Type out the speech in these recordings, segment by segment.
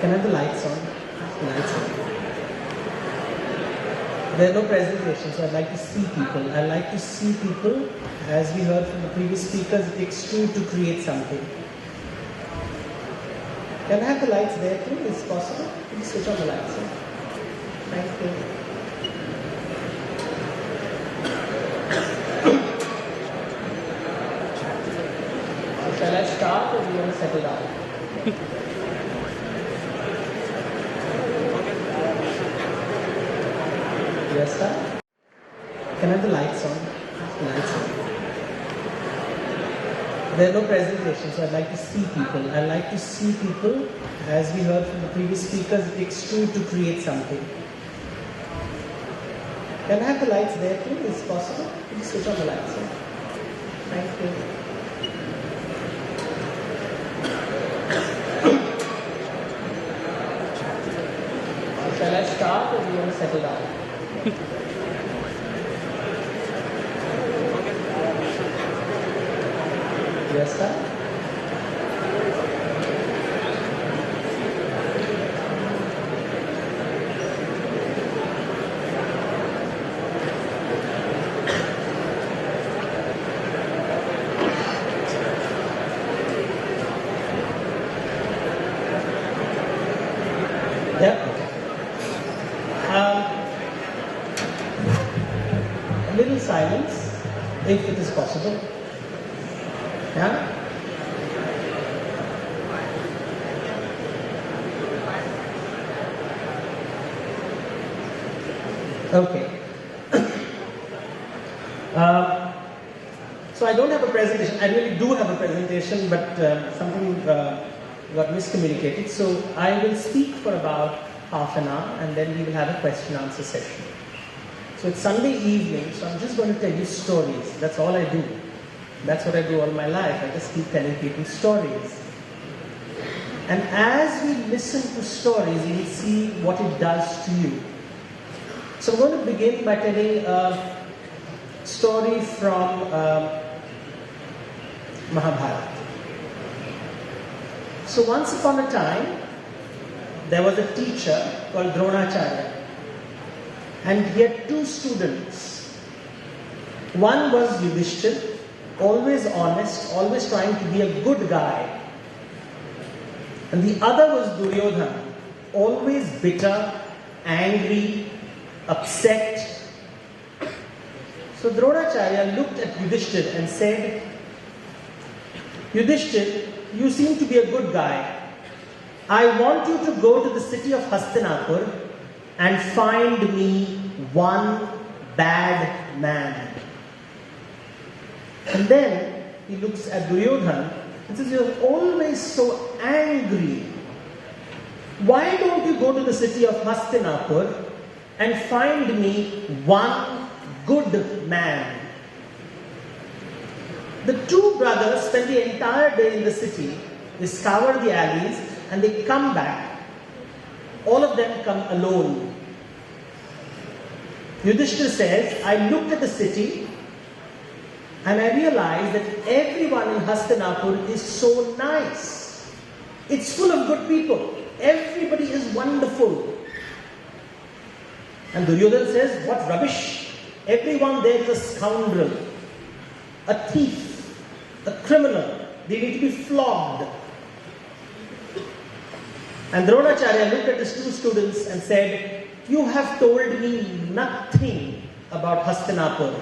Can I have the lights on? Lights on. There are no presentations, so I'd like to see people. I'd like to see people. As we heard from the previous speakers, it takes two to create something. Can I have the lights there too? Is it possible? Please switch on the lights. Thank you. So shall I start or do you want to settle down? Yes, sir? Can I have the lights on? Lights on. There are no presentations, so I'd like to see people. I'd like to see people. As we heard from the previous speakers, it takes two to create something. Can I have the lights there too? Is it possible? Please switch on the lights. Thank you. So shall I start or do you want to settle down? Yes, sir? Yeah. A little silence, if it is possible. Yeah? Okay. So I don't have a presentation. I really do have a presentation, but something got miscommunicated. So I will speak for about half an hour, and then we will have a question-answer session. So it's Sunday evening, so I'm just going to tell you stories. That's all I do. That's what I do all my life. I just keep telling people stories. And as we listen to stories, you will see what it does to you. So I'm going to begin by telling a story from Mahabharata. So once upon a time, there was a teacher called Dronacharya, and he had two students. One was Yudhishthir, always honest, always trying to be a good guy. And the other was Duryodhana, always bitter, angry, upset. So Dronacharya looked at Yudhishthir and said, Yudhishthir, you seem to be a good guy. I want you to go to the city of Hastinapur and find me one bad man. And then he looks at Duryodhana and says, you're always so angry. Why don't you go to the city of Hastinapur and find me one good man? The two brothers spend the entire day in the city. They scour the alleys and they come back. All of them come alone. Yudhishthira says, I looked at the city and I realized that everyone in Hastinapur is so nice. It's full of good people. Everybody is wonderful. And Duryodhana says, what rubbish. Everyone there is a scoundrel, a thief, a criminal. They need to be flogged. And Dronacharya looked at his two students and said, you have told me nothing about Hastinapur,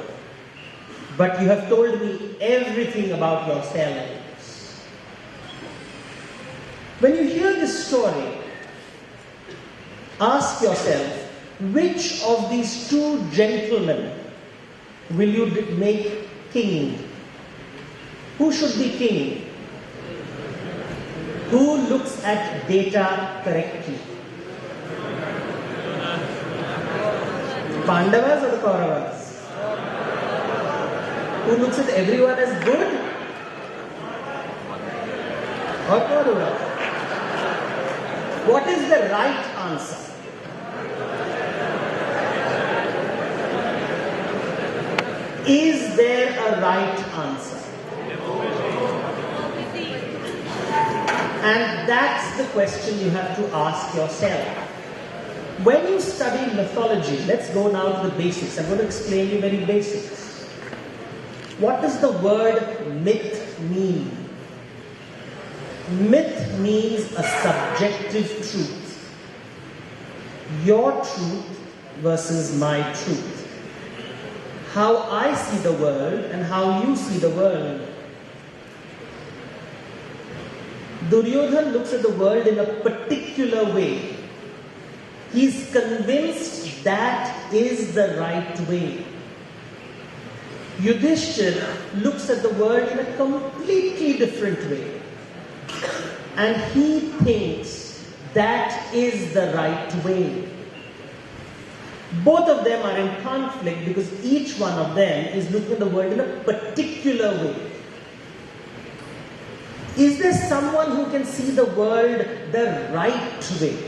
but you have told me everything about yourselves. When you hear this story, ask yourself, which of these two gentlemen will you make king? Who should be king? Who looks at data correctly? Pandavas or the Kauravas? Who looks at everyone as good? Or Kauravas? What is the right answer? Is there a right answer? And that's the question you have to ask yourself. When you study mythology, let's go now to the basics. I'm going to explain you very basics. What does the word myth mean? Myth means a subjective truth. Your truth versus my truth. How I see the world and how you see the world. Duryodhan looks at the world in a particular way. He's convinced that is the right way. Yudhishthira looks at the world in a completely different way. And he thinks that is the right way. Both of them are in conflict because each one of them is looking at the world in a particular way. Is there someone who can see the world the right way?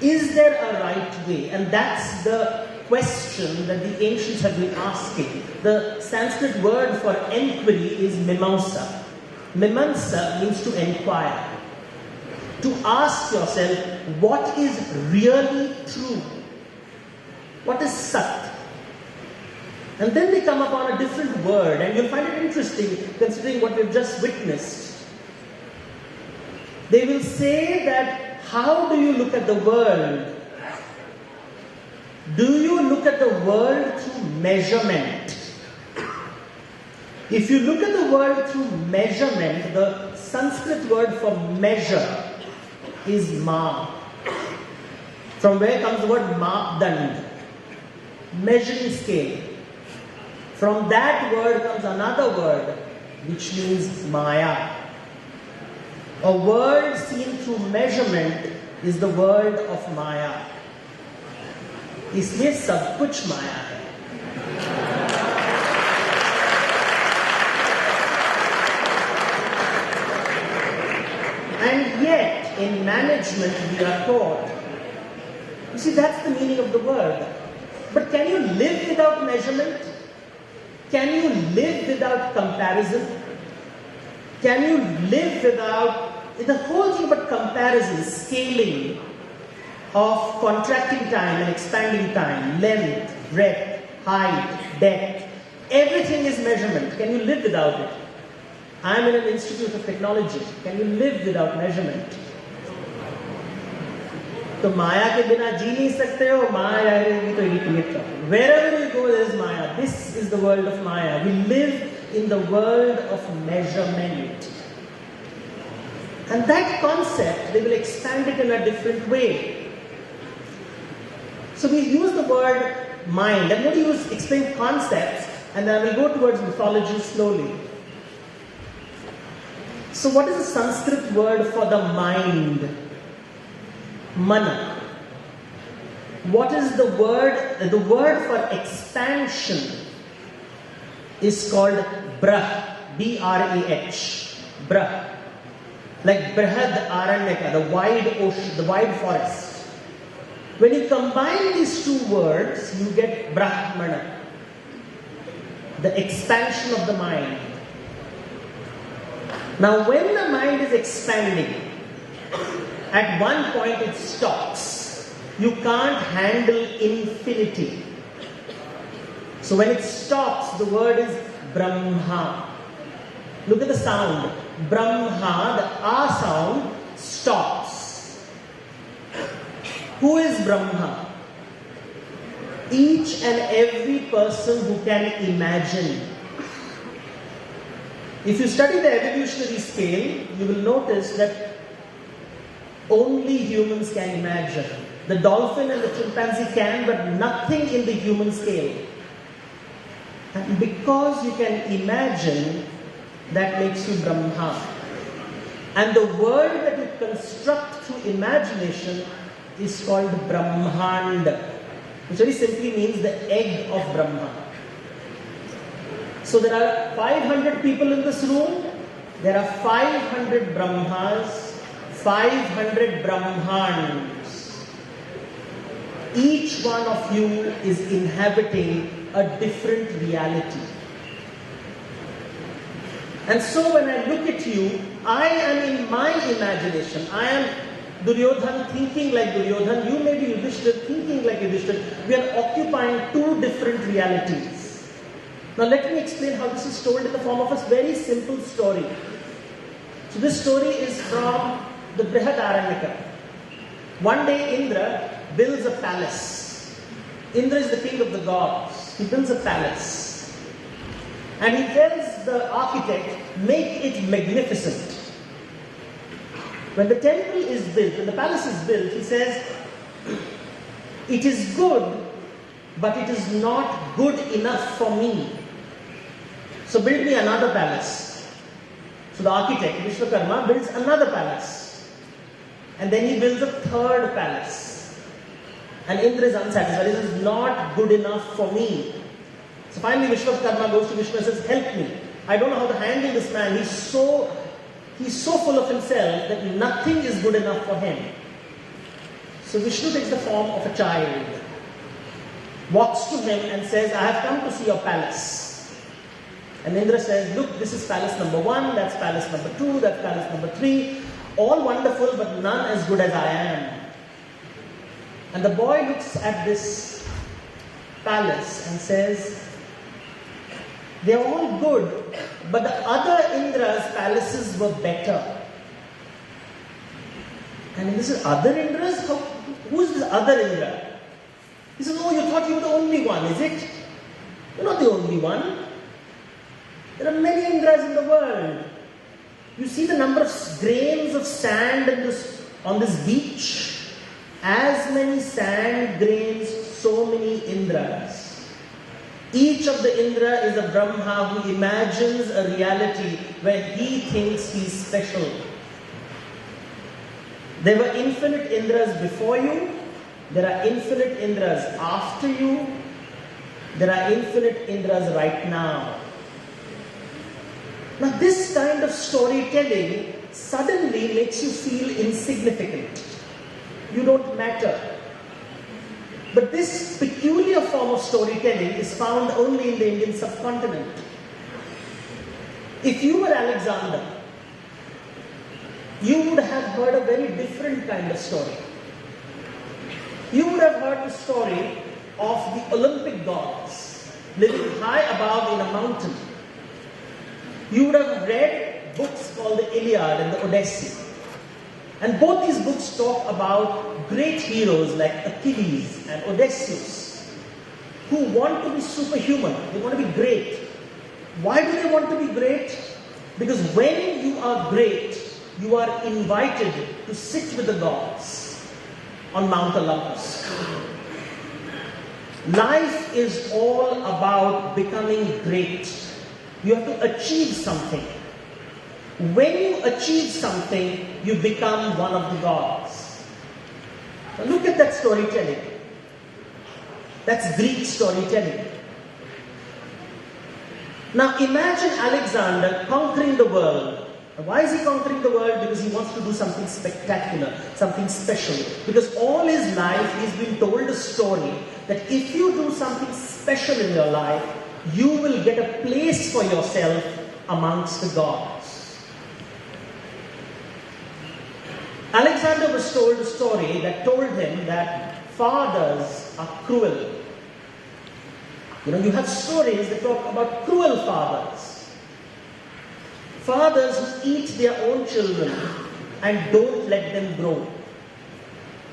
Is there a right way? And that's the question that the ancients have been asking. The Sanskrit word for enquiry is mimamsa. Mimamsa means to enquire. To ask yourself, what is really true? What is sat? And then they come upon a different word, and you'll find it interesting considering what we've just witnessed. They will say that, how do you look at the world? Do you look at the world through measurement? If you look at the world through measurement, the Sanskrit word for measure is ma. From where comes the word mapdand? Measuring scale. From that word comes another word which means maya. A world seen through measurement is the world of maya. इसलिए सब कुछ माया है. And yet, in management, we are taught. You see, that's the meaning of the word. But can you live without measurement? Can you live without comparison? Can you live without the whole thing about comparison, scaling of contracting time and expanding time, length, breadth, height, depth? Everything is measurement. Can you live without it? I'm in an institute of technology. Can you live without measurement? तो माया के बिना जी नहीं सकते हो, माया रहेगी तो irritate करो. Wherever you go, there is Maya. This is the world of Maya. We live in the world of measurement. And that concept, they will expand it in a different way. So we use the word mind. I'm going to explain concepts, and then I will go towards mythology slowly. So what is the Sanskrit word for the mind? Mana. What is the word? The word for expansion is called brah. B-R-A-H. Brah. Like Brahad Aranyaka, the wide ocean, the wide forest. When you combine these two words, you get Brahmana. The expansion of the mind. Now when the mind is expanding, at one point it stops. You can't handle infinity. So when it stops, the word is Brahma. Look at the sound. Brahma, the A sound, stops. Who is Brahma? Each and every person who can imagine. If you study the evolutionary scale, you will notice that only humans can imagine. The dolphin and the chimpanzee can, but nothing in the human scale. And because you can imagine, that makes you Brahma. And the world that you construct through imagination is called Brahmand, which very simply means the egg of Brahma. So there are 500 people in this room. There are 500 Brahmas, 500 Brahmands. Each one of you is inhabiting a different reality. And so when I look at you, I am in my imagination. I am Duryodhan thinking like Duryodhan. You may be Yudhishthira thinking like Yudhishthira. We are occupying two different realities. Now let me explain how this is told in the form of a very simple story. So this story is from the Brihadaranyaka. One day Indra builds a palace. Indra is the king of the gods. He builds a palace. And he tells the architect, make it magnificent. When the temple is built, when the palace is built, he says, it is good, but it is not good enough for me. So build me another palace. So the architect, Vishwakarma, builds another palace. And then he builds a third palace. And Indra is unsatisfied. This is not good enough for me. So finally Vishwakarma goes to Vishnu and says, help me. I don't know how to handle this man. He's so full of himself that nothing is good enough for him. So Vishnu takes the form of a child, walks to him and says, I have come to see your palace. And Indra says, look, this is palace number 1, that's palace number 2, that's palace number 3. All wonderful, but none as good as I am. And the boy looks at this palace and says, they are all good, but the other Indra's palaces were better. And this is other Indras? Who is this other Indra? He says, oh, you thought you were the only one, is it? You're not the only one. There are many Indras in the world. You see the number of grains of sand on this beach? As many sand grains, so many Indras. Each of the Indra is a Brahma who imagines a reality where he thinks he's special. There were infinite Indras before you. There are infinite Indras after you. There are infinite Indras right now. Now this kind of storytelling suddenly makes you feel insignificant. You don't matter. But this peculiar form of storytelling is found only in the Indian subcontinent. If you were Alexander, you would have heard a very different kind of story. You would have heard the story of the Olympic gods living high above in a mountain. You would have read books called the Iliad and the Odyssey. And both these books talk about great heroes like Achilles and Odysseus who want to be superhuman. They want to be great. Why do they want to be great? Because when you are great, you are invited to sit with the gods on Mount Olympus. Life is all about becoming great. You have to achieve something. When you achieve something, you become one of the gods. Now look at that storytelling. That's Greek storytelling. Now imagine Alexander conquering the world. Now why is he conquering the world? Because he wants to do something spectacular, something special. Because all his life he's been told a story that if you do something special in your life, you will get a place for yourself amongst the gods. Alexander was told a story that told him that fathers are cruel. You have stories that talk about cruel fathers. Fathers who eat their own children and don't let them grow.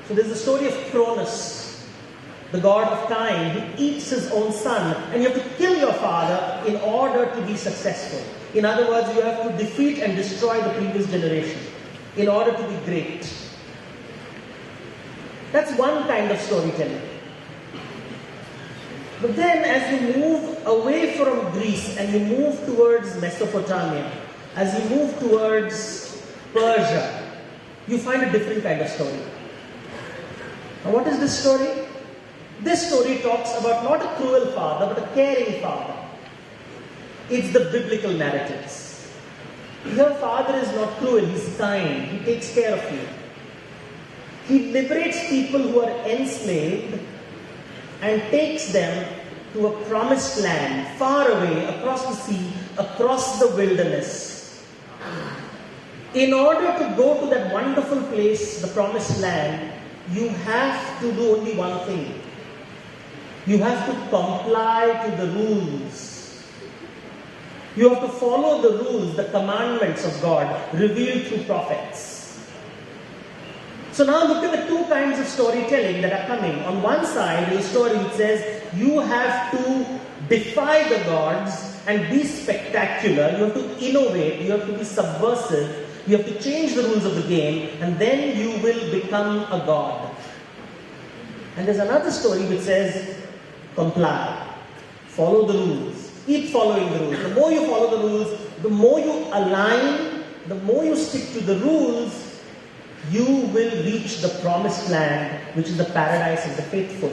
So there's the story of Cronus, the god of time, who eats his own son, and you have to kill your father in order to be successful. In other words, you have to defeat and destroy the previous generation in order to be great. That's one kind of storytelling. But then as you move away from Greece and you move towards Mesopotamia, as you move towards Persia, you find a different kind of story. Now what is this story? This story talks about not a cruel father, but a caring father. It's the biblical narratives. Your father is not cruel, he's kind, he takes care of you. He liberates people who are enslaved and takes them to a promised land, far away, across the sea, across the wilderness. In order to go to that wonderful place, the promised land, you have to do only one thing. You have to comply to the rules. You have to follow the rules, the commandments of God revealed through prophets. So now look at the two kinds of storytelling that are coming. On one side is a story which says you have to defy the gods and be spectacular. You have to innovate. You have to be subversive. You have to change the rules of the game, and then you will become a god. And there's another story which says comply. Follow the rules. Keep following the rules. The more you follow the rules, the more you align, the more you stick to the rules, you will reach the promised land, which is the paradise of the faithful.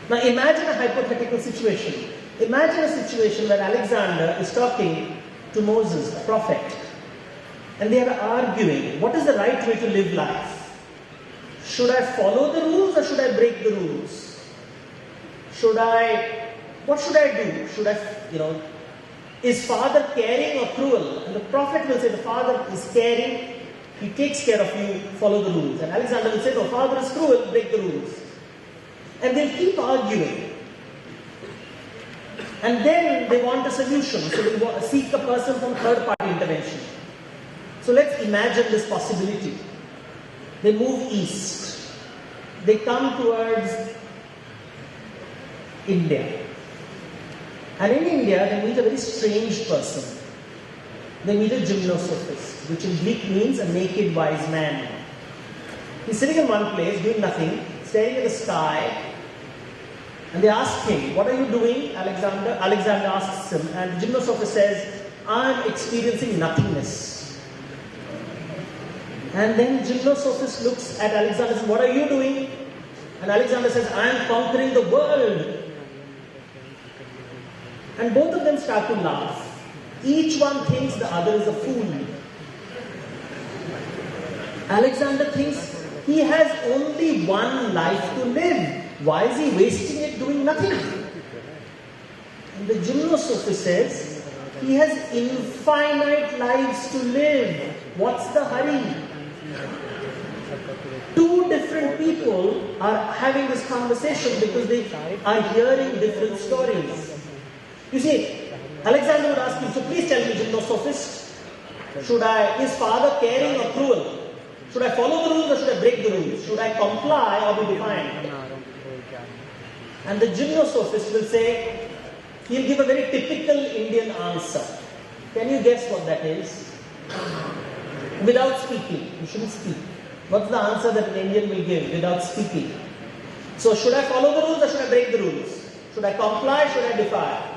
Now imagine a hypothetical situation. Imagine a situation where Alexander is talking to Moses, a prophet, and they are arguing, what is the right way to live life? Should I follow the rules or should I break the rules? What should I do? Is father caring or cruel? And the prophet will say, the father is caring, he takes care of you, follow the rules. And Alexander will say, no, father is cruel, break the rules. And they'll keep arguing. And then they want a solution. So they seek a person from third party intervention. So let's imagine this possibility. They move east. They come towards India. And in India, they meet a very strange person. They meet a gymnosophist, which in Greek means a naked wise man. He's sitting in one place, doing nothing, staring at the sky. And they ask him, what are you doing, Alexander? Alexander asks him, and the gymnosophist says, I'm experiencing nothingness. And then gymnosophist looks at Alexander and says, what are you doing? And Alexander says, I am conquering the world. And both of them start to laugh. Each one thinks the other is a fool. Alexander thinks he has only one life to live. Why is he wasting it doing nothing? And the gymnosophist says, he has infinite lives to live. What's the hurry? Two different people are having this conversation because they are hearing different stories. You see, Alexander would ask him, so please tell me, gymnosophist, is father caring or cruel? Should I follow the rules or should I break the rules? Should I comply or be defiant? And the gymnosophist will say, he'll give a very typical Indian answer. Can you guess what that is? Without speaking. You shouldn't speak. What's the answer that an Indian will give without speaking? So should I follow the rules or should I break the rules? Should I comply? Should I defy?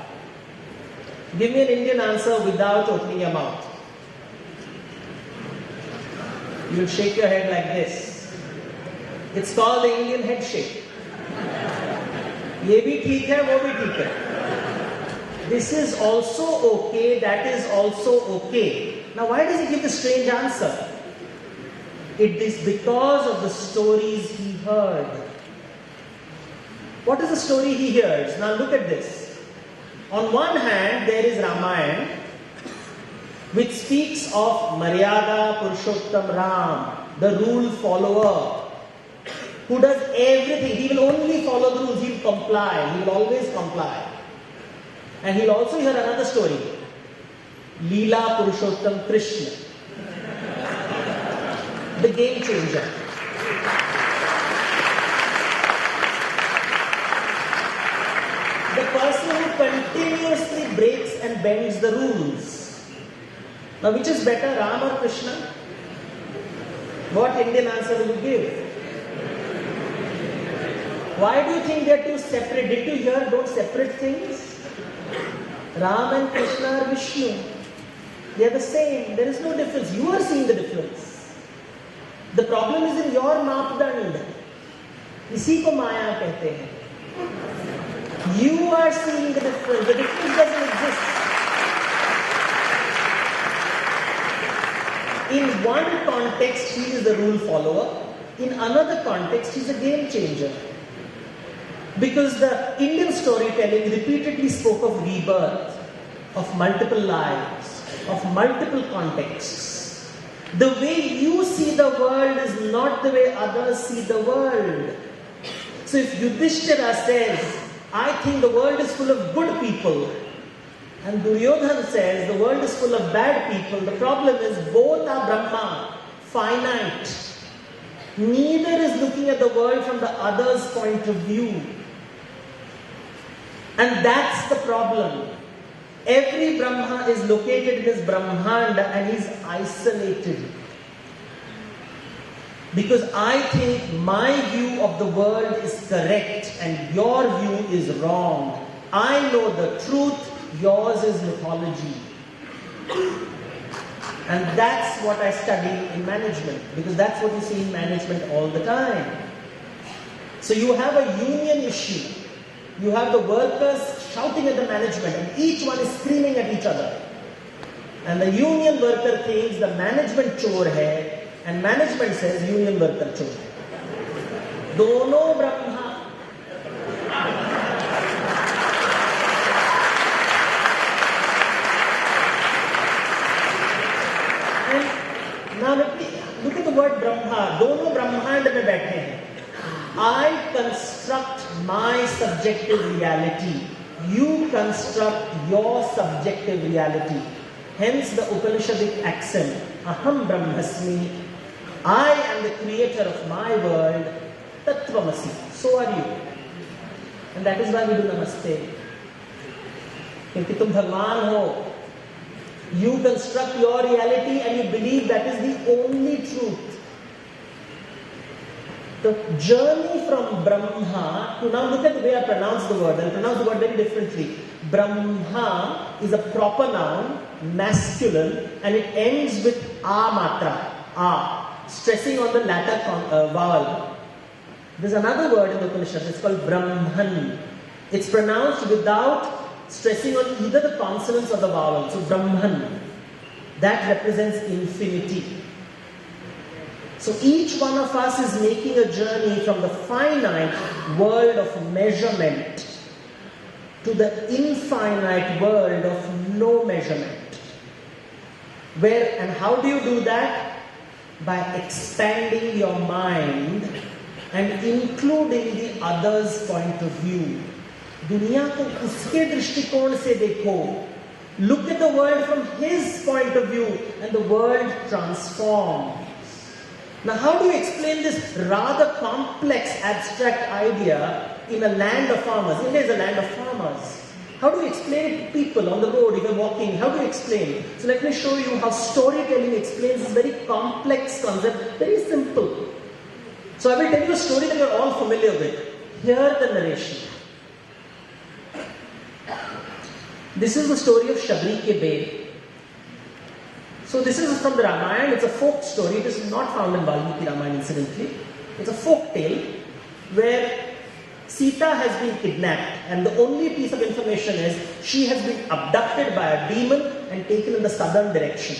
Give me an Indian answer without opening your mouth. You will shake your head like this. It's called the Indian head shake. Ye bhi theek hai, wo bhi theek hai. This is also okay, that is also okay. Now why does he give the strange answer? It is because of the stories he heard. What is the story he hears? Now look at this. On one hand, there is Ramayana, which speaks of Maryada Purushottam Ram, the rule follower, who does everything. He will only follow the rules, he will comply, he will always comply. And he will also hear another story, Leela Purushottam Krishna, the game changer. The person who continuously breaks and bends the rules. Now which is better, Ram or Krishna? What Indian answer will you give? Why do you think they are two separate? Did you hear those separate things? Ram and Krishna are Vishnu. They are the same. There is no difference. You are seeing the difference. The problem is in your मापदंड. इसी को माया कहते हैं. You are seeing the difference. The difference doesn't exist. In one context, he is the rule follower. In another context, he is a game changer. Because the Indian storytelling repeatedly spoke of rebirth, of multiple lives, of multiple contexts. The way you see the world is not the way others see the world. So if Yudhishthira says, I think the world is full of good people, and Duryodhana says the world is full of bad people, the problem is both are Brahma, finite. Neither is looking at the world from the other's point of view. And that's the problem. Every Brahma is located in his Brahmanda and he's isolated. Because I think my view of the world is correct and your view is wrong. I know the truth, yours is mythology. And that's what I study in management, because that's what you see in management all the time. So you have a union issue. You have the workers shouting at the management and each one is screaming at each other. And the union worker thinks the management chore hai and management says union worker chore hai. Dono Brahma. Now look at the word Brahma. Dono Brahmand mein baithe hain. I construct my subjective reality. You construct your subjective reality. Hence the Upanishadic accent. Aham Brahmasmi. I am the creator of my world. Tattvamasi. So are you. And that is why we do Namaste. Kyunki tum Bhagwan ho. You construct your reality and you believe that is the only truth. The journey from Brahma to now look at the way I pronounce the word. I'll pronounce the word very differently. Brahma is a proper noun, masculine, and it ends with a matra, a, stressing on the latter vowel. There's another word in the Upanishad, it's called Brahman. It's pronounced without stressing on either the consonants or the vowel. So Brahman, that represents infinity. So each one of us is making a journey from the finite world of measurement to the infinite world of no measurement. Where and how do you do that? By expanding your mind and including the other's point of view. दुनिया को उसके दृष्टिकोण से देखो. Look at the world from his point of view and the world transforms. Now how do you explain this rather complex abstract idea in a land of farmers? India is a land of farmers. How do you explain it to people on the road if you're walking? How do you explain? So let me show you how storytelling explains this very complex concept, very simple. So I will tell you a story that you're all familiar with. Hear the narration. This is the story of Shabri Ke Bed. So this is from the Ramayana. It's a folk story. It is not found in Valmiki Ramayana incidentally. It's a folk tale where Sita has been kidnapped and the only piece of information is she has been abducted by a demon and taken in the southern direction.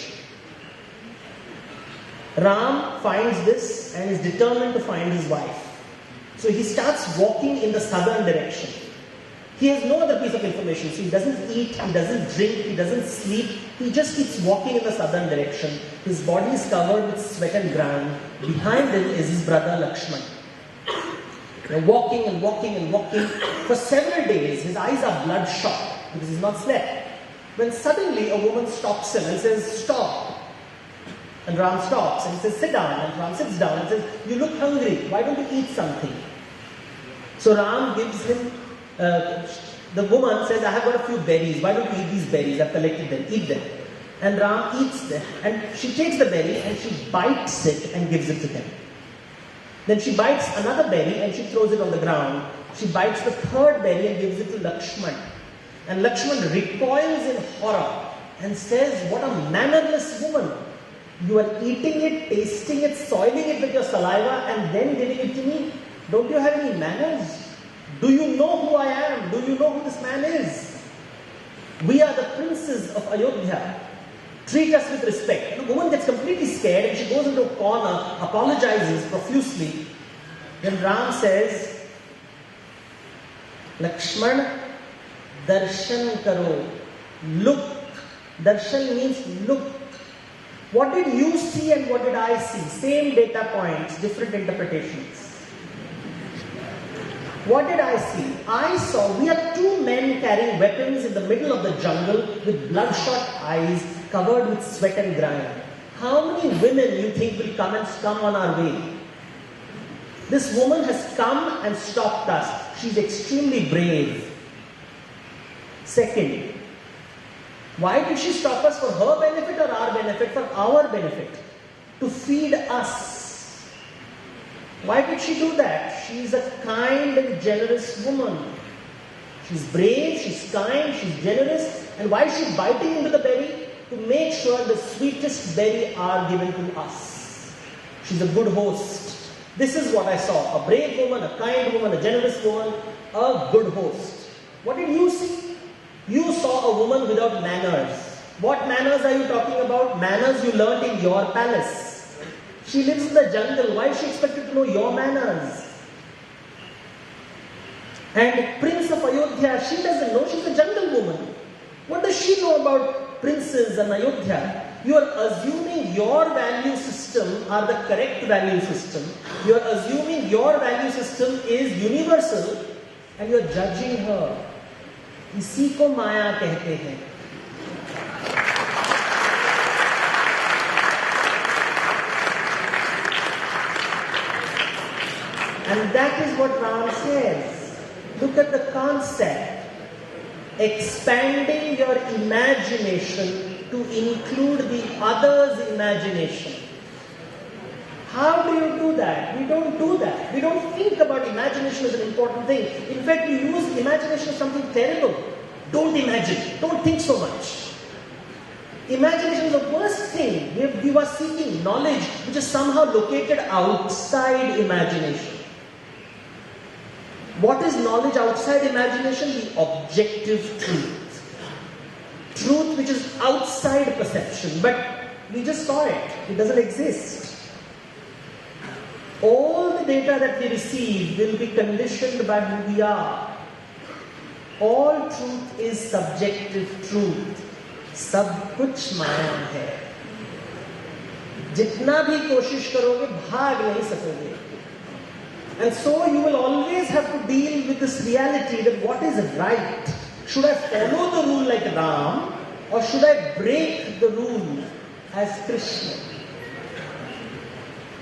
Ram finds this and is determined to find his wife. So he starts walking in the southern direction. He has no other piece of information, so he doesn't eat, he doesn't drink, he doesn't sleep, he just keeps walking in the southern direction. His body is covered with sweat and grime. Behind him is his brother Lakshman. They're walking and walking and walking. For several days, his eyes are bloodshot because he's not slept. When suddenly a woman stops him and says, "Stop." And Ram stops and he says, "Sit down." And Ram sits down and says, "You look hungry, why don't you eat something?" So Ram gives him the woman says, "I have got a few berries. Why don't you eat these berries? I've collected them. Eat them." And Ram eats them. And she takes the berry and she bites it and gives it to him. Then she bites another berry and she throws it on the ground. She bites the third berry and gives it to Lakshman. And Lakshman recoils in horror and says, "What a mannerless woman. You are eating it, tasting it, soiling it with your saliva and then giving it to me. Don't you have any manners? Do you know who I am? Do you know who this man is? We are the princes of Ayodhya. Treat us with respect." The woman gets completely scared and she goes into a corner, apologizes profusely. Then Ram says, "Lakshman, darshan karo." Look. Darshan means look. What did you see and what did I see? Same data points, different interpretations. What did I see? I saw, we are two men carrying weapons in the middle of the jungle with bloodshot eyes covered with sweat and grime. How many women you think will come on our way? This woman has come and stopped us. She's extremely brave. Second, why did she stop us? For her benefit or our benefit? For our benefit. To feed us. Why did she do that? She is a kind and generous woman. She's brave, she's kind, she's generous. And why is she biting into the berry? To make sure the sweetest berry are given to us. She's a good host. This is what I saw. A brave woman, a kind woman, a generous woman, a good host. What did you see? You saw a woman without manners. What manners are you talking about? Manners you learned in your palace. She lives in the jungle. Why is she expected to know your manners? And Prince of Ayodhya, she doesn't know. She's a jungle woman. What does she know about princes and Ayodhya? You are assuming your value system are the correct value system. You are assuming your value system is universal and you are judging her. इसी को माया कहते हैं. And that is what Ram says. Look at the concept. Expanding your imagination to include the other's imagination. How do you do that? We don't do that. We don't think about imagination as an important thing. In fact, we use imagination as something terrible. Don't imagine. Don't think so much. Imagination is the worst thing. We are seeking knowledge which is somehow located outside imagination. What is knowledge outside imagination? The objective truth. Truth which is outside perception. But we just saw it. It doesn't exist. All the data that we receive will be conditioned by who we are. All truth is subjective truth. सब कुछ माया है. जितना भी कोशिश करोगे भाग नहीं सकोगे. And so you will always have to deal with this reality that what is right? Should I follow the rule like Ram or should I break the rule as Krishna?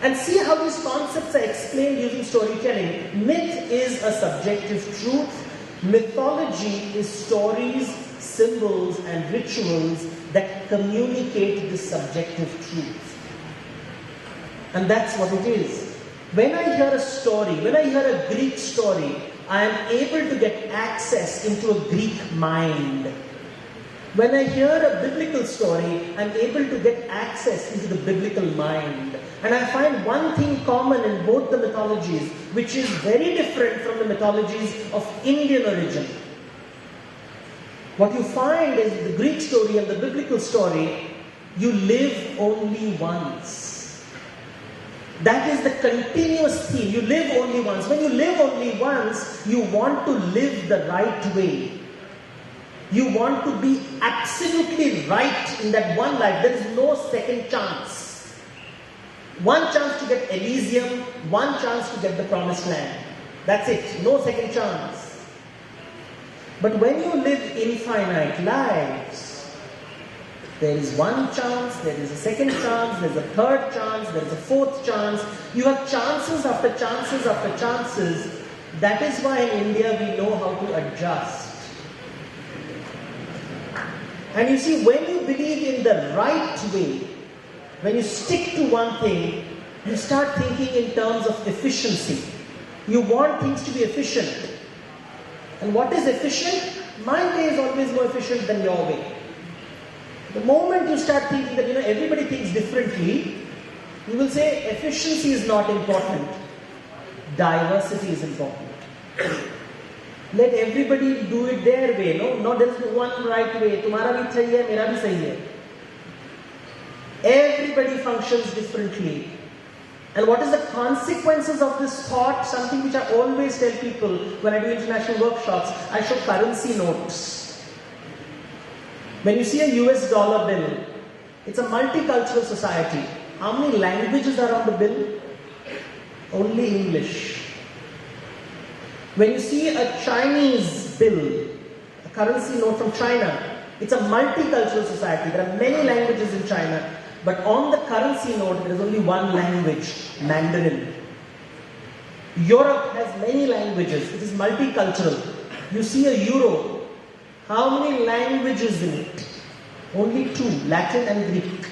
And see how these concepts are explained using storytelling. Myth is a subjective truth. Mythology is stories, symbols, and rituals that communicate this subjective truth. And that's what it is. When I hear a story, when I hear a Greek story, I am able to get access into a Greek mind. When I hear a biblical story, I'm able to get access into the biblical mind. And I find one thing common in both the mythologies, which is very different from the mythologies of Indian origin. What you find is the Greek story and the biblical story, you live only once. That is the continuous theme. You live only once. When you live only once, you want to live the right way. You want to be absolutely right in that one life. There is no second chance. One chance to get Elysium, one chance to get the promised land. That's it. No second chance. But when you live infinite lives, there is one chance, there is a second chance, there is a third chance, there is a fourth chance. You have chances after chances after chances. That is why in India we know how to adjust. And you see, when you believe in the right way, when you stick to one thing, you start thinking in terms of efficiency. You want things to be efficient. And what is efficient? My way is always more efficient than your way. The moment you start thinking that everybody thinks differently, you will say efficiency is not important. Diversity is important. Let everybody do it their way. No, there is one right way. Tumhara bhi sahi hai, mera bhi sahi hai. Everybody functions differently. And what is the consequences of this thought? Something which I always tell people when I do international workshops, I show currency notes. When you see a US dollar bill, It's a multicultural society. How many languages are on the bill? Only English. When you see a Chinese bill, a currency note from China, it's a multicultural society. There are many languages in China, but on the currency note, there is only one language, Mandarin. Europe has many languages. It is multicultural. You see a euro. How many languages in it? Only two, Latin and Greek.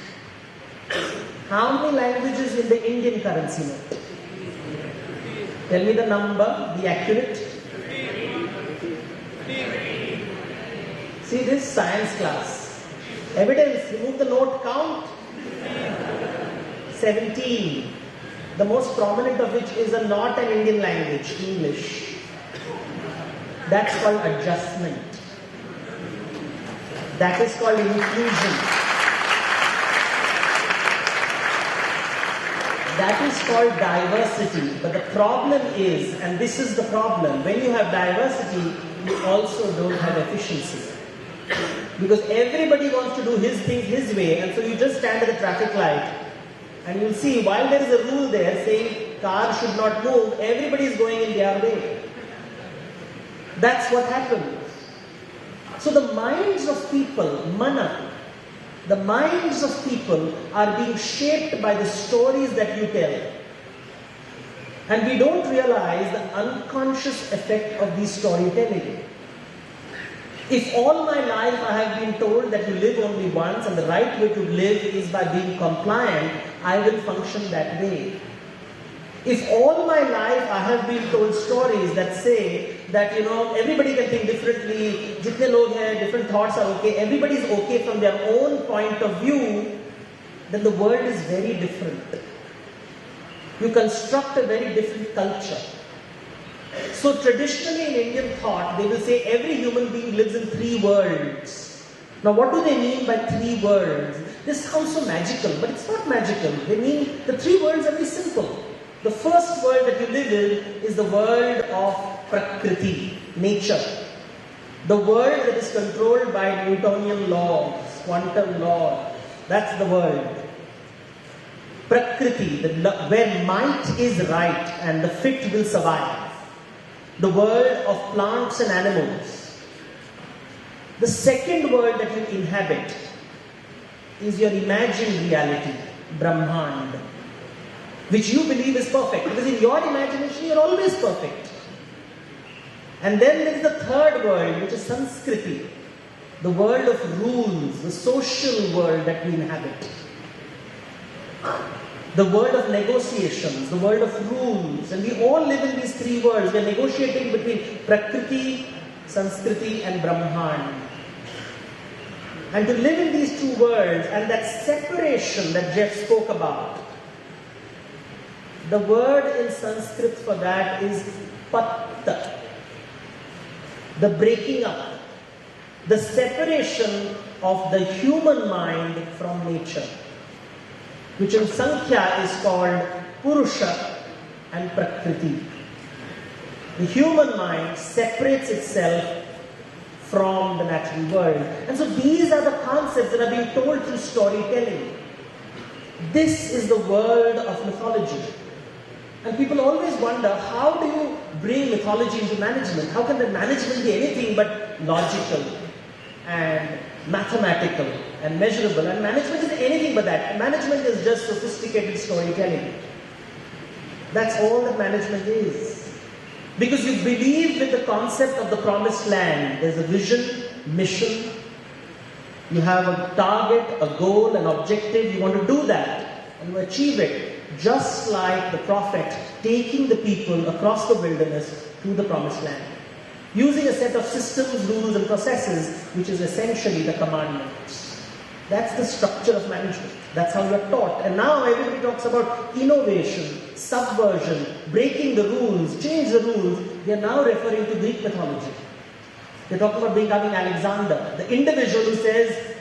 How many languages in the Indian currency note? Tell me the number, be accurate. See this science class. Evidence, remove the note, count. 17. The most prominent of which is a not an Indian language, English. That's called adjustment. That is called inclusion. That is called diversity. But the problem is, and this is the problem, when you have diversity, you also don't have efficiency. Because everybody wants to do his thing his way, and so you just stand at the traffic light, and you'll see, while there is a rule there saying car should not move, everybody is going in their way. That's what happens. So the minds of people, mana, the minds of people are being shaped by the stories that you tell. And we don't realize the unconscious effect of these storytelling. If all my life I have been told that you live only once and the right way to live is by being compliant, I will function that way. If all my life I have been told stories that say that, everybody can think differently, jitne log hai, different thoughts are okay, everybody is okay from their own point of view, then the world is very different. You construct a very different culture. So traditionally in Indian thought, they will say every human being lives in three worlds. Now what do they mean by three worlds? This sounds so magical, but it's not magical. They mean the three worlds are very simple. The first world that you live in is the world of Prakriti, nature. The world that is controlled by Newtonian laws, quantum laws. That's the world. Prakriti, where might is right and the fit will survive. The world of plants and animals. The second world that you inhabit is your imagined reality, Brahmand, which you believe is perfect. Because in your imagination, you're always perfect. And then there is the third world, which is Sanskriti, the world of rules, the social world that we inhabit. The world of negotiations, the world of rules. And we all live in these three worlds. We are negotiating between Prakriti, Sanskriti and Brahman. And to live in these two worlds and that separation that Jeff spoke about, the word in Sanskrit for that is patta. The breaking up, the separation of the human mind from nature, which in Sankhya is called Purusha and Prakriti. The human mind separates itself from the natural world. And so these are the concepts that are being told through storytelling. This is the world of mythology. And people always wonder, how do you bring mythology into management? How can the management be anything but logical and mathematical and measurable? And management is anything but that. Management is just sophisticated storytelling. That's all that management is. Because you believe with the concept of the promised land. There's a vision, mission. You have a target, a goal, an objective. You want to do that and you achieve it. Just like the prophet taking the people across the wilderness to the promised land. Using a set of systems, rules and processes, which is essentially the commandments. That's the structure of management. That's how you're taught. And now everybody talks about innovation, subversion, breaking the rules, change the rules. They are now referring to Greek mythology. They're talking about becoming Alexander, the individual who says,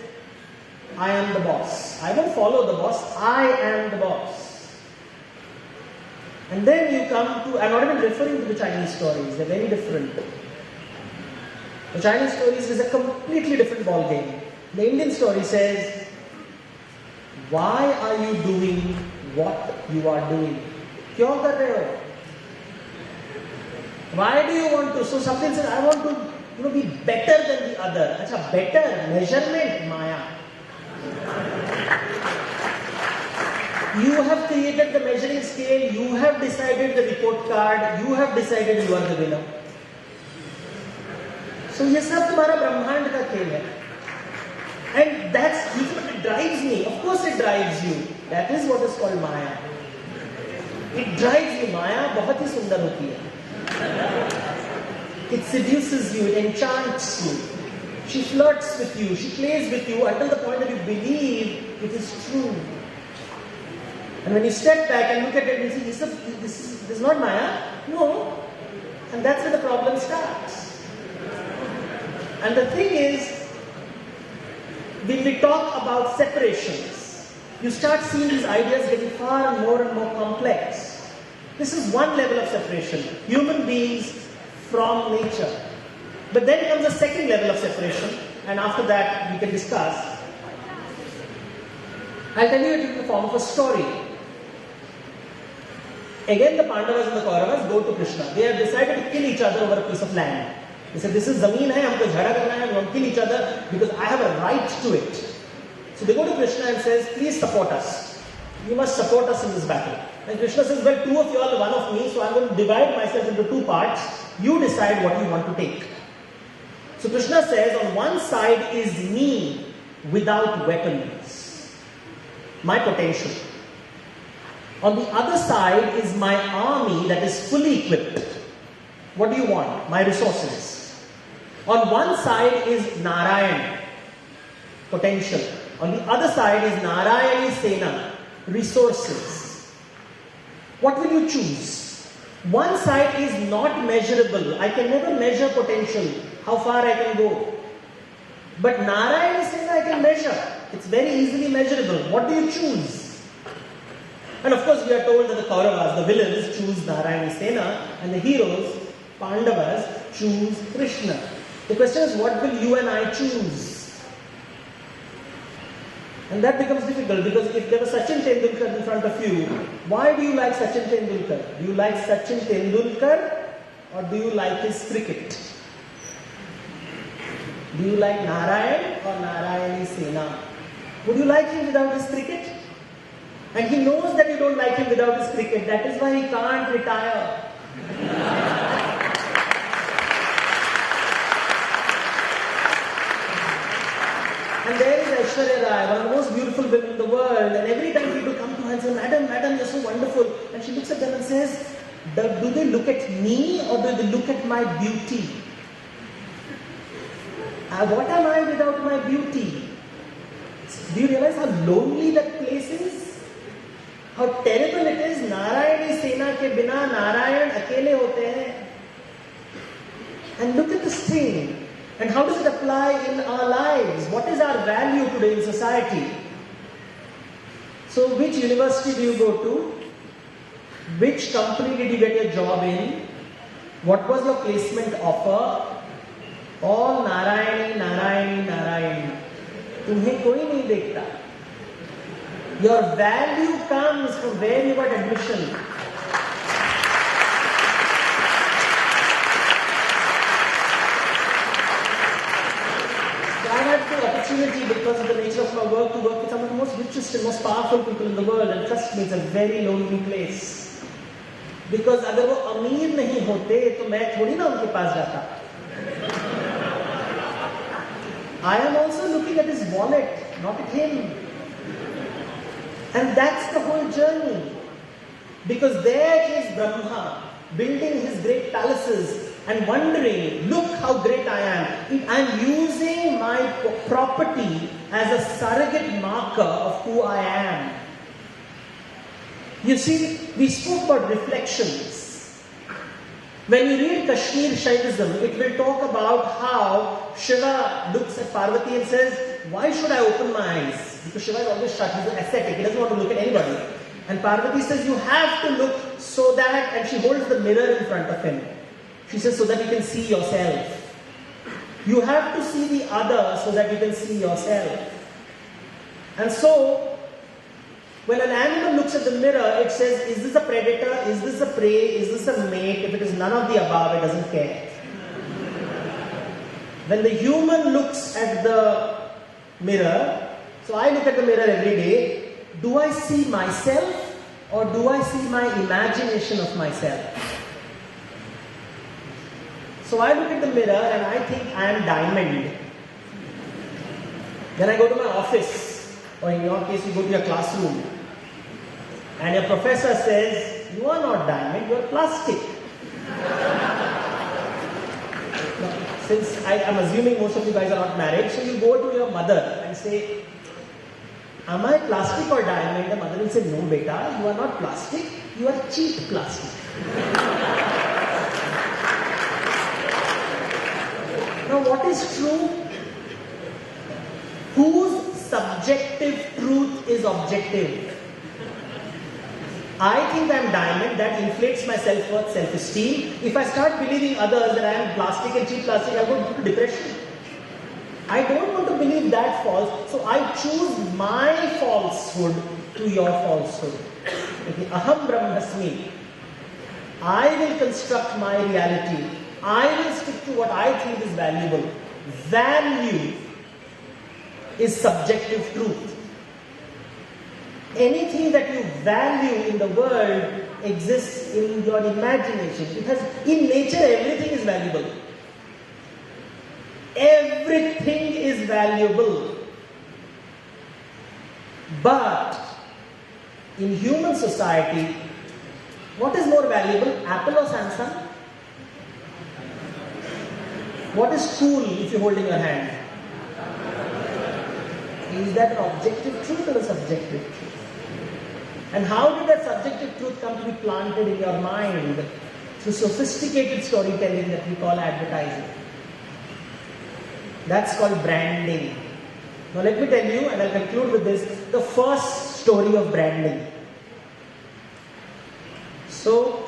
I am the boss. I don't follow the boss, I am the boss. And then you come to, I'm not even referring to the Chinese stories, they're very different. The Chinese stories is a completely different ballgame. The Indian story says, why are you doing what you are doing? क्यों कर रहे हो? Why do you want to? So something says, I want to be better than the other. Achha, better, measurement, Maya. You have created the measuring scale, you have decided the report card, you have decided you are the winner. So ये सब तुम्हारा ब्रह्मांड का खेल है. And that's, it drives me. Of course it drives you. That is what is called Maya. It drives you. Maya बहुत ही सुंदर होती है. It seduces you, it enchants you. She flirts with you, she plays with you until the point that you believe it is true. And when you step back and look at it and say, this is not Maya. No. And that's where the problem starts. And the thing is, when we talk about separations, you start seeing these ideas getting far and more complex. This is one level of separation. Human beings from nature. But then comes a second level of separation, and after that we can discuss. I'll tell you it in the form of a story. Again, the Pandavas and the Kauravas go to Krishna. They have decided to kill each other over a piece of land. They said, this is zameen hai, humko jhada karna hai, we want to kill each other because I have a right to it. So they go to Krishna and says, please support us. You must support us in this battle. And Krishna says, well, two of you are one of me, so I'm going to divide myself into two parts. You decide what you want to take. So Krishna says, on one side is me without weapons, my potential. On the other side is my army that is fully equipped. What do you want? My resources. On one side is Narayan, potential. On the other side is Narayani Sena, resources. What will you choose? One side is not measurable. I can never measure potential, how far I can go. But Narayani Sena I can measure. It's very easily measurable. What do you choose? And of course we are told that the Kauravas, the villains, choose Narayani Sena, and the heroes, Pandavas, choose Krishna. The question is, what will you and I choose? And that becomes difficult because if there was Sachin Tendulkar in front of you, why do you like Sachin Tendulkar? Do you like Sachin Tendulkar or do you like his cricket? Do you like Narayan or Narayani Sena? Would you like him without his cricket? And he knows that you don't like him without his cricket. That is why he can't retire. And there is Aishwarya Rai, one of the most beautiful women in the world. And every time people come to her and say, Madam, you're so wonderful. And she looks at them and says, do they look at me or do they look at my beauty? What am I without my beauty? Do you realize how lonely that place is? How terrible it is. Narayani Sena ke bina Narayan akele hote hain. And look at this thing. And how does it apply in our lives? What is our value today in society? So which university do you go to? Which company did you get your job in? What was your placement offer? All Narayani, Narayani, Narayani. Tumhe koi nahi dekhta. Your value comes from where you got admission. I had the opportunity because of the nature of my work to work with some of the most richest and most powerful people in the world, and trust me, it's a very lonely place. Because अगर वो अमीर नहीं होते तो मैं थोड़ी ना उनके पास जाता. I am also looking at his wallet, not at him. And that's the whole journey. Because there is Brahma building his great palaces and wondering, look how great I am. I'm using my property as a surrogate marker of who I am. You see, we spoke about reflections. When you read Kashmir Shaivism, it will talk about how Shiva looks at Parvati and says, why should I open my eyes? Because Shiva is always shut, he's an ascetic, he doesn't want to look at anybody. And Parvati says, you have to look so that, and she holds the mirror in front of him. She says, so that you can see yourself. You have to see the other so that you can see yourself. And so, When an animal looks at the mirror, it says, is this a predator, is this a prey, is this a mate? If it is none of the above, it doesn't care. When the human looks at the mirror, so I look at the mirror every day, do I see myself or do I see my imagination of myself? So I look at the mirror and I think I am diamond. Then I go to my office, or in your case you go to your classroom, and your professor says, you are not diamond, you are plastic. Since I am assuming most of you guys are not married, so you go to your mother and say, am I plastic or diamond? The mother will say, no beta, you are not plastic, you are cheap plastic. Now what is true? Whose subjective truth is objective? I think I am diamond, that inflates my self-worth, self-esteem. If I start believing others that I am plastic and cheap plastic, I go into depression. I don't want to believe that false, so I choose my falsehood to your falsehood. Okay. Aham brahmasmi. I will construct my reality. I will stick to what I think is valuable. Value is subjective truth. Anything that you value in the world exists in your imagination. It has, in nature, everything is valuable. Everything is valuable. But in human society, what is more valuable, Apple or Samsung? What is cool if you hold in your hand? Is that an objective truth or a subjective truth? And how did that subjective truth come to be planted in your mind through sophisticated storytelling that we call advertising? That's called branding. Now let me tell you, and I'll conclude with this, the first story of branding. So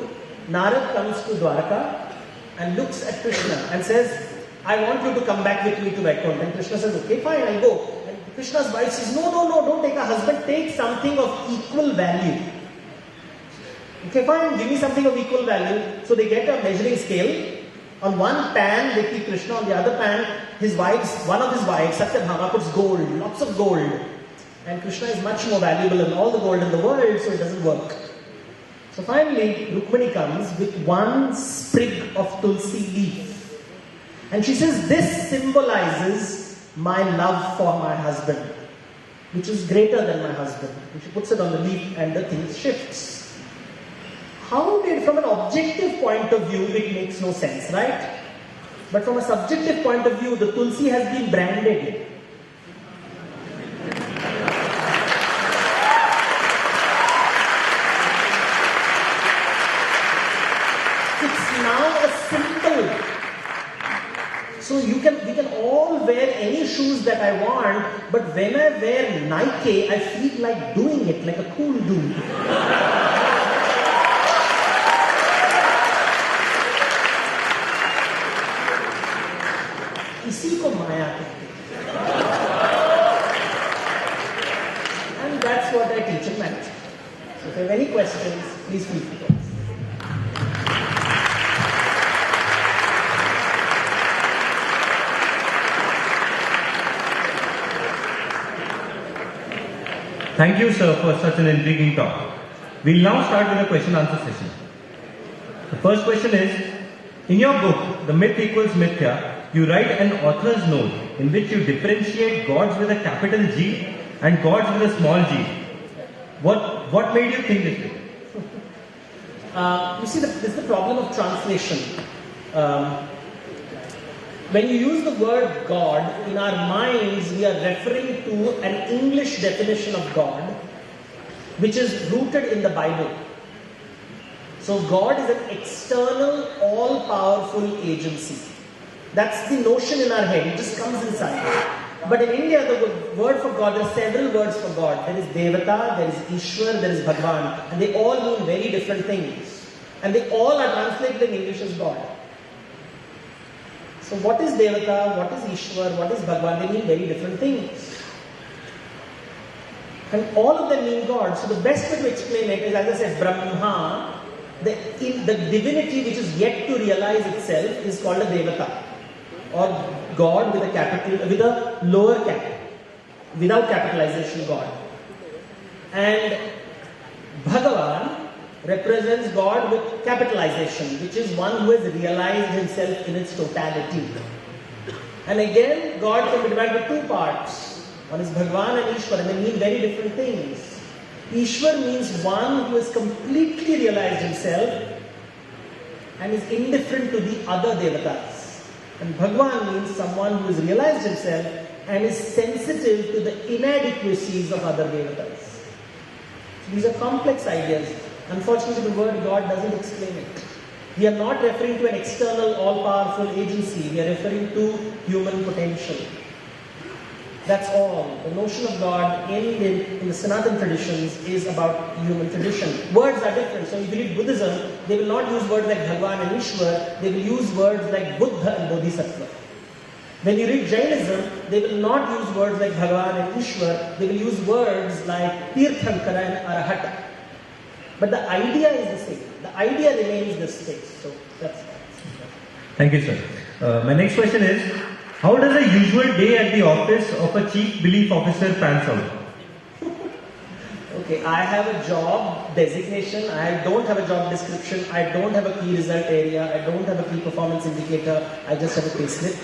Narad comes to Dwarka and looks at Krishna and says, I want you to come back with me to Vaikuntha. And Krishna says, okay, fine, I'll go. And Krishna's wife says, no, don't take a husband, take something of equal value. Okay, fine, give me something of equal value. So they get a measuring scale. On one pan, they keep Krishna. On the other pan, one of his wives, Satyabhama, puts gold, lots of gold. And Krishna is much more valuable than all the gold in the world, so it doesn't work. So finally, Rukmini comes with one sprig of tulsi leaf. And she says, this symbolizes my love for my husband, which is greater than my husband. And she puts it on the leaf and the thing shifts. From an objective point of view, it makes no sense, right? But from a subjective point of view, the tulsi has been branded. It's now a symbol. So we can all wear any shoes that I want, but when I wear Nike, I feel like doing it, like a cool dude. इसी को माया कहते हैं. And that's what I teach in management. So if you have any questions, please feel free to ask. Thank you, sir, for such an intriguing talk. We'll now start with a question-answer session. The first question is, in your book, The Myth Equals Mithya, you write an author's note in which you differentiate gods with a capital G and gods with a small g. What made you think this way? You see, this is the problem of translation. When you use the word God, in our minds we are referring to an English definition of God, which is rooted in the Bible. So God is an external, all-powerful agency. That's the notion in our head, it just comes inside. But in India, the word for God, there are several words for God. There is Devata, there is Ishwar, there is Bhagwan, and they all mean very different things. And they all are translated in English as God. So what is Devata, what is Ishwar, what is Bhagwan? They mean very different things. And all of them mean God. So the best way to explain it is, as I said, Brahma, the divinity which is yet to realize itself is called a Devata, or God with a lower cap, without capitalization God. And Bhagavan represents God with capitalization, which is one who has realized himself in its totality. And again, God can be divided into two parts. One is Bhagavan and Ishwar, and they mean very different things. Ishwar means one who has completely realized himself and is indifferent to the other devatas. And Bhagavan means someone who has realized himself and is sensitive to the inadequacies of other devatas. So these are complex ideas. Unfortunately, the word God doesn't explain it. We are not referring to an external, all-powerful agency. We are referring to human potential. That's all. The notion of God in the Sanatan traditions is about human tradition. Words are different. So if you read Buddhism, they will not use words like Bhagavan and Ishwar. They will use words like Buddha and Bodhisattva. When you read Jainism, they will not use words like Bhagavan and Ishwar. They will use words like Tirthankara and Arahata. But the idea is the same. The idea remains the same. So that's all. Thank you, sir. My next question is, how does a usual day at the office of a chief belief officer pans out? Okay, I have a job designation. I don't have a job description. I don't have a key result area. I don't have a key performance indicator. I just have a payslip.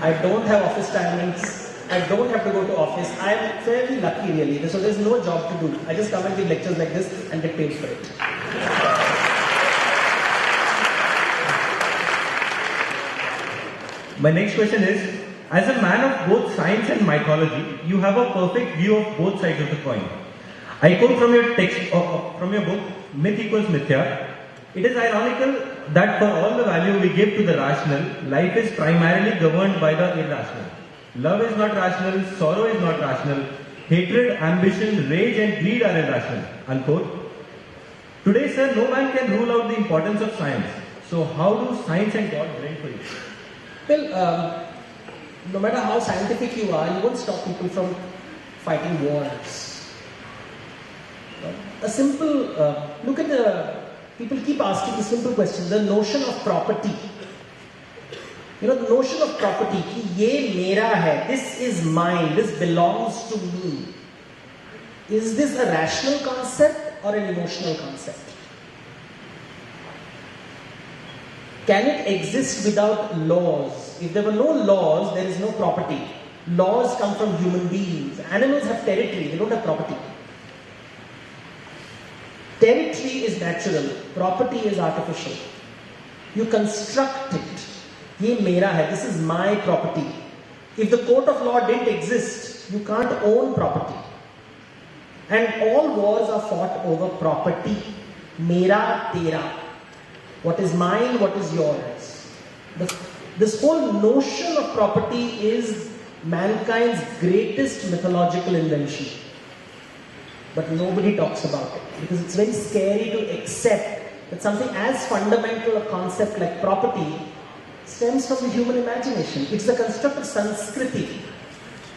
I don't have office timings. I don't have to go to office. I am fairly lucky really. So there's no job to do. I just come and give lectures like this and get paid for it. My next question is, as a man of both science and mythology, you have a perfect view of both sides of the coin. I quote from your text, from your book, Myth Equals Mithya. It is ironical that for all the value we give to the rational, life is primarily governed by the irrational. Love is not rational, sorrow is not rational, hatred, ambition, rage and greed are irrational. Unquote. Today, sir, no man can rule out the importance of science. So how do science and God blend for you? Well, no matter how scientific you are, you won't stop people from fighting wars. A simple, look at the, people keep asking the simple question, the notion of property. You know, the notion of property, ki ye mera hai, this is mine, this belongs to me. Is this a rational concept or an emotional concept? Can it exist without laws? If there were no laws, there is no property. Laws come from human beings. Animals have territory, they don't have property. Territory is natural, property is artificial. You construct it. Ye mera hai, this is my property. If the court of law didn't exist, you can't own property. And all wars are fought over property. Mera, tera. What is mine, what is yours. This whole notion of property is mankind's greatest mythological invention. But nobody talks about it because it's very scary to accept that something as fundamental a concept like property stems from the human imagination. It's the construct of Sanskriti.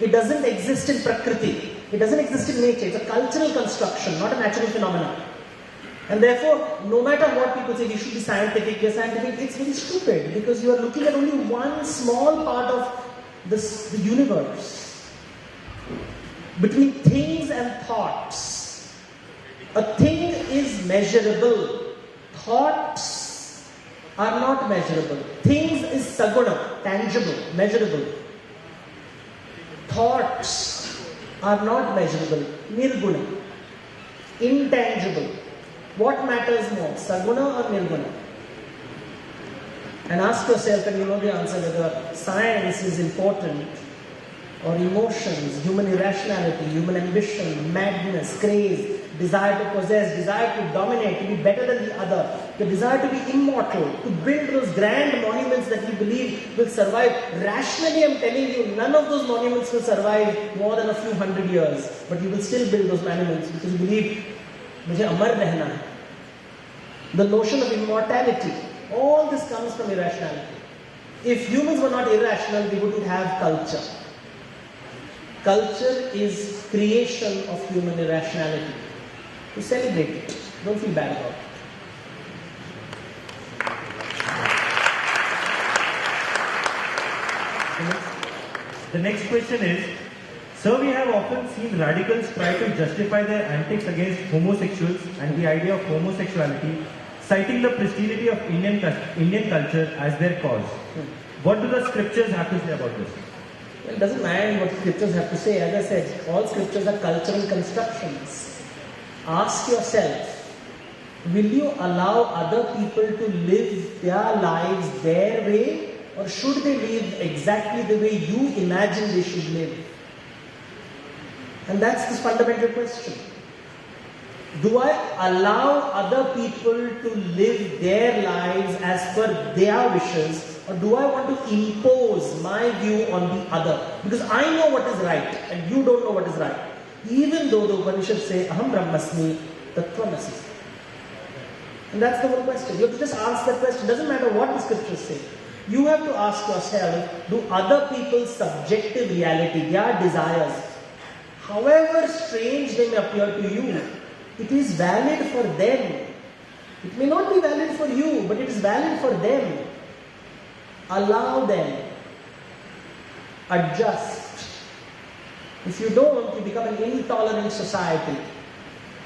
It doesn't exist in Prakriti. It doesn't exist in nature. It's a cultural construction, not a natural phenomenon. And therefore, no matter what people say, we should be scientific, we are scientific, it's very stupid because you are looking at only one small part of the universe. Between things and thoughts. A thing is measurable. Thoughts are not measurable. Things is saguna, tangible, measurable. Thoughts are not measurable, nirguna, intangible. What matters more, saguna or nirguna? And ask yourself, and you know the answer, whether science is important or emotions, human irrationality, human ambition, madness, craze, desire to possess, desire to dominate, to be better than the other, the desire to be immortal, to build those grand monuments that we believe will survive. Rationally, I'm telling you, none of those monuments will survive more than a few hundred years. But you will still build those monuments because you believe, mujhe amar rehna hai. The notion of immortality, all this comes from irrationality. If humans were not irrational, we wouldn't have culture. Culture is creation of human irrationality. To celebrate it. Don't feel bad about it. The next question is, sir, we have often seen radicals try to justify their antics against homosexuals and the idea of homosexuality, citing the prestige of Indian culture as their cause. What do the scriptures have to say about this? Well, it doesn't matter what scriptures have to say. As I said, all scriptures are cultural constructions. Ask yourself, will you allow other people to live their lives their way, or should they live exactly the way you imagine they should live? And that's the fundamental question. Do I allow other people to live their lives as per their wishes, or do I want to impose my view on the other? Because I know what is right and you don't know what is right. Even though the Upanishads say, Aham Brahmasmi Tattvamasi. And that's the whole question. You have to just ask that question. It doesn't matter what the scriptures say. You have to ask yourself, do other people's subjective reality, their desires, however strange they may appear to you, it is valid for them. It may not be valid for you, but it is valid for them. Allow them. Adjust. If you don't, you become an intolerant society.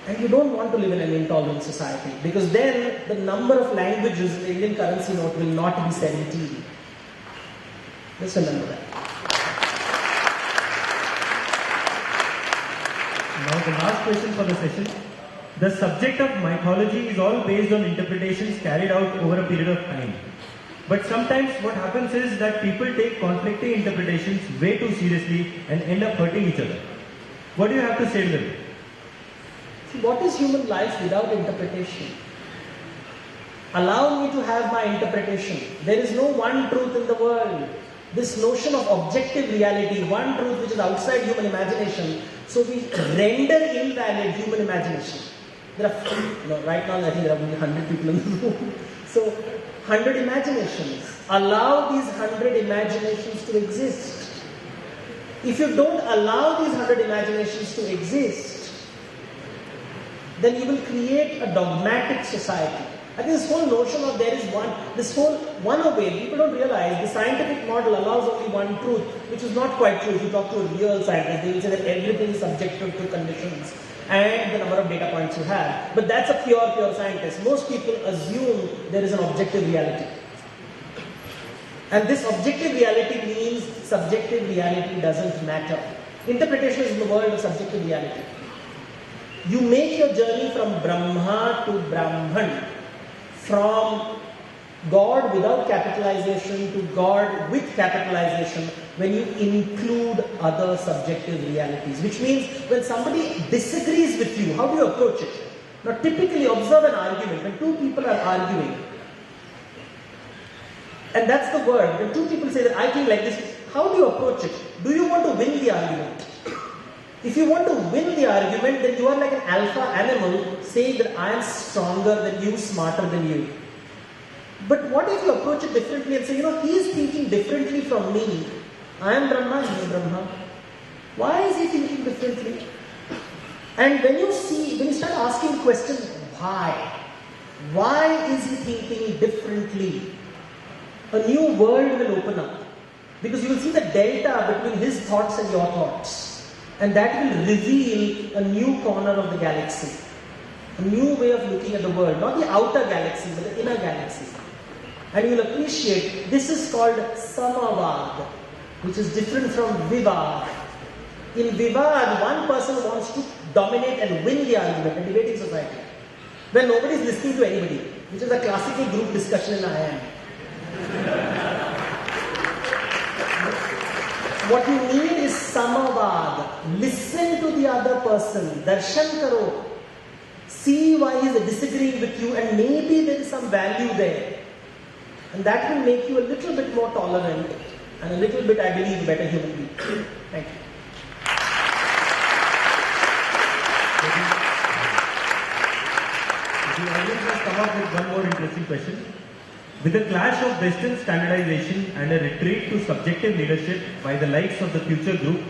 And you don't want to live in an intolerant society, because then the number of languages in the Indian currency note will not be 17. Just remember that. Now the last question for the session. The subject of mythology is all based on interpretations carried out over a period of time. But sometimes what happens is that people take conflicting interpretations way too seriously and end up hurting each other. What do you have to say to them? See, what is human life without interpretation? Allow me to have my interpretation. There is no one truth in the world. This notion of objective reality, one truth which is outside human imagination, so we render invalid human imagination. There are, right now I think there are only 100 people in the room. So, 100 imaginations. Allow these 100 imaginations to exist. If you don't allow these 100 imaginations to exist, then you will create a dogmatic society. I think this whole notion of there is one way, people don't realize the scientific model allows only one truth, which is not quite true. If you talk to a real scientist, they will say that everything is subjective to conditions and the number of data points you have. But that's a pure scientist. Most people assume there is an objective reality. And this objective reality means subjective reality doesn't matter. Interpretation is in the world of subjective reality. You make your journey from Brahma to Brahman, from God without capitalization to God with capitalization, when you include other subjective realities. Which means when somebody disagrees with you, how do you approach it? Now typically observe an argument. When two people are arguing, and that's the word, when two people say that I think like this, how do you approach it? Do you want to win the argument? If you want to win the argument, then you are like an alpha animal saying that I am stronger than you, smarter than you. But what if you approach it differently and say, he is thinking differently from me. I am Brahma, he is Brahma. Why is he thinking differently? And when you start asking the question, why? Why is he thinking differently? A new world will open up. Because you will see the delta between his thoughts and your thoughts. And that will reveal a new corner of the galaxy. A new way of looking at the world. Not the outer galaxy, but the inner galaxy. And you will appreciate, this is called samavad, which is different from vivad. In vivad, one person wants to dominate and win the argument, a debating society, where nobody is listening to anybody, which is a classical group discussion in IIM. What you need is samavad. Listen to the other person. Darshan karo. See why he is disagreeing with you, and maybe there is some value there. And that will make you a little bit more tolerant and a little bit, I believe, better human being. Thank you. The audience has come up with one more interesting question. With a clash of Western standardization and a retreat to subjective leadership by the likes of the Future Group,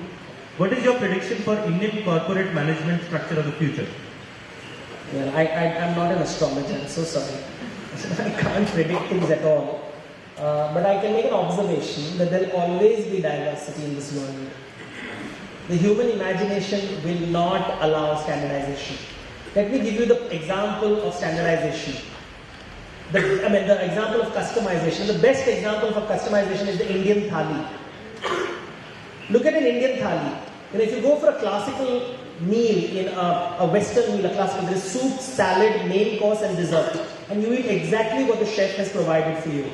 What is your prediction for Indian corporate management structure of the future? Well, I'm not an astrologer, I'm so sorry. I can't predict things at all. But I can make an observation that there will always be diversity in this world. The human imagination will not allow standardization. Let me give you the example of standardization. The example of customization. The best example for customization is the Indian thali. Look at an Indian thali. If you go for a classical meal, in a Western meal, a classical, there is soup, salad, main course and dessert. And you eat exactly what the chef has provided for you.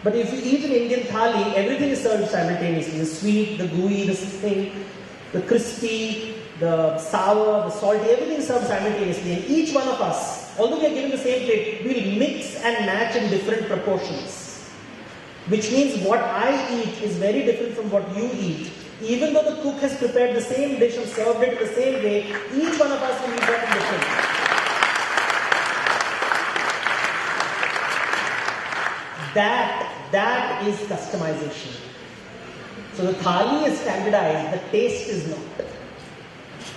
But if you eat an Indian thali, everything is served simultaneously. The sweet, the gooey, the thing, the crispy, the sour, the salty, everything is served simultaneously. And each one of us, although we are given the same plate, will mix and match in different proportions. Which means what I eat is very different from what you eat. Even though the cook has prepared the same dish and served it the same way, each one of us will eat something different. That is customization. So the thali is standardized, the taste is not.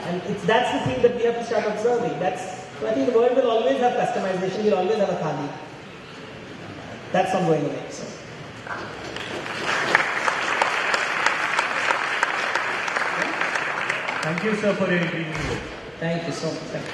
And that's the thing that we have to start observing. So I think the world will always have customization, we'll always have a thali. That's not going away. So. Thank you, sir, for your intriguing work. Thank you so much. Thank you.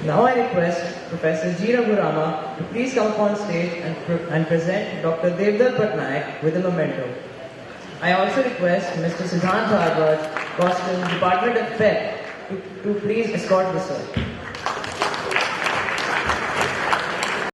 Now I request Professor G. Ragurama to please come up on stage and present Dr. Devdutt Pattanaik with a memento. I also request Mr. Siddhant Bhardwaj, Boston Department of PEP, to please escort the sir.